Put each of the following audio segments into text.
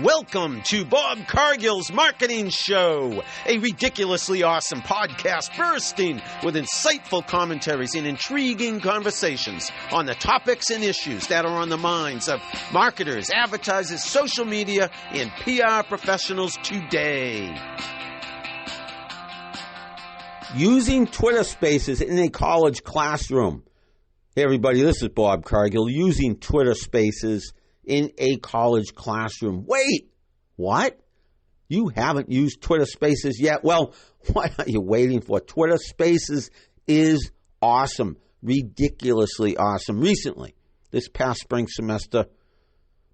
Welcome to Bob Cargill's Marketing Show, a ridiculously awesome podcast bursting with insightful commentaries and intriguing conversations on the topics and issues that are on the minds of marketers, advertisers, social media, and PR professionals today. Using Twitter Spaces in a college classroom. Hey everybody, this is Bob Cargill. Using Twitter Spaces in a college classroom. Wait, what? You haven't used Twitter Spaces yet? Well, what are you waiting for? Twitter Spaces is awesome, ridiculously awesome. Recently, this past spring semester,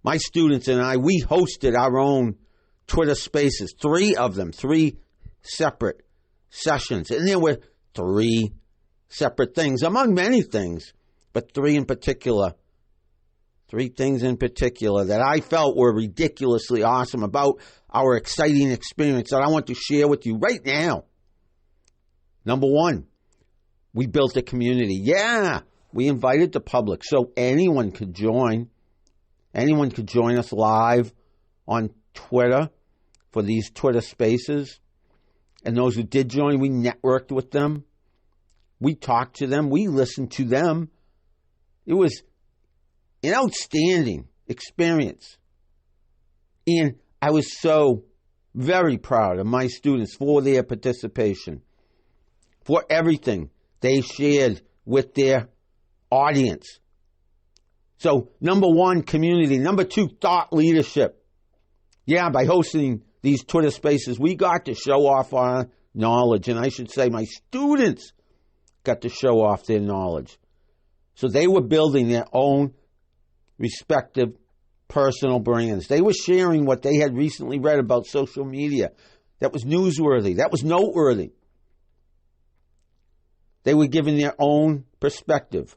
my students and I, we hosted our own Twitter Spaces, 3 of them, 3 separate sessions. And there were 3 separate things, among many things, but 3 in particular. 3 things in particular that I felt were ridiculously awesome about our exciting experience that I want to share with you right now. Number 1, we built a community. Yeah, we invited the public so anyone could join. Anyone could join us live on Twitter for these Twitter Spaces. And those who did join, we networked with them. We talked to them. We listened to them. It was an outstanding experience. And I was so very proud of my students for their participation, for everything they shared with their audience. So, number 1, community. Number 2, thought leadership. Yeah, by hosting these Twitter Spaces, we got to show off our knowledge. And I should say my students got to show off their knowledge. So they were building their own respective personal brands. They were sharing what they had recently read about social media that was newsworthy, that was noteworthy. They were giving their own perspective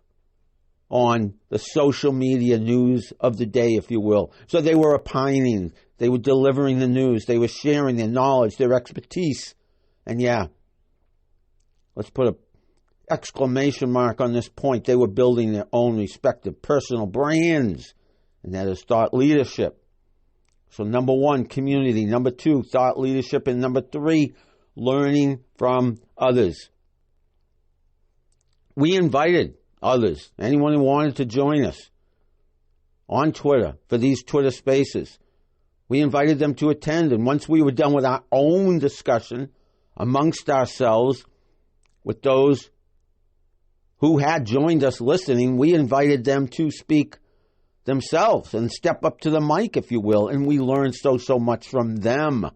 on the social media news of the day, if you will. So they were opining, they were delivering the news, they were sharing their knowledge, their expertise. And yeah, let's put a exclamation mark on this point. They were building their own respective personal brands, and that is thought leadership. So number 1, community. Number 2, thought leadership. And number 3, learning from others. We invited others, anyone who wanted to join us on Twitter for these Twitter Spaces. We invited them to attend, and once we were done with our own discussion amongst ourselves with those who had joined us listening, we invited them to speak themselves and step up to the mic, if you will, and we learned so much from them.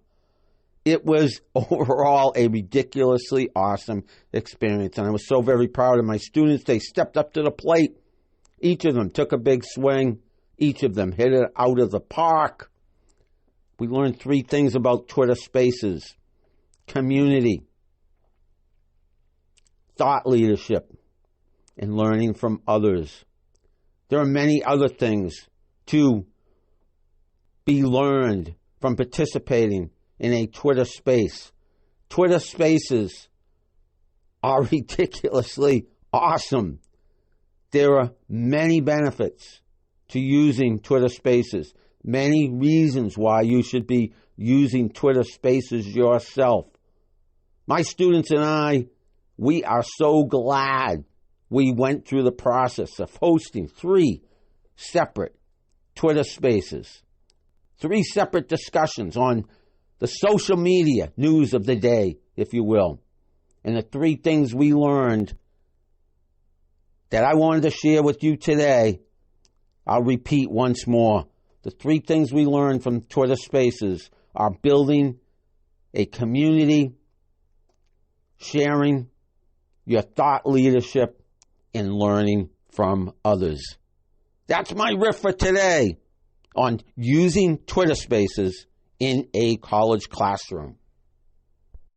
It was overall a ridiculously awesome experience, and I was so very proud of my students. They stepped up to the plate. Each of them took a big swing. Each of them hit it out of the park. We learned 3 things about Twitter Spaces: community, thought leadership, and learning from others. There are many other things to be learned from participating in a Twitter Space. Twitter Spaces are ridiculously awesome. There are many benefits to using Twitter Spaces, many reasons why you should be using Twitter Spaces yourself. My students and I, we are so glad we went through the process of hosting 3 separate Twitter Spaces, 3 separate discussions on the social media news of the day, if you will. And the 3 things we learned that I wanted to share with you today, I'll repeat once more. The 3 things we learned from Twitter Spaces are building a community, sharing your thought leadership, and learning from others. That's my riff for today on using Twitter Spaces in a college classroom.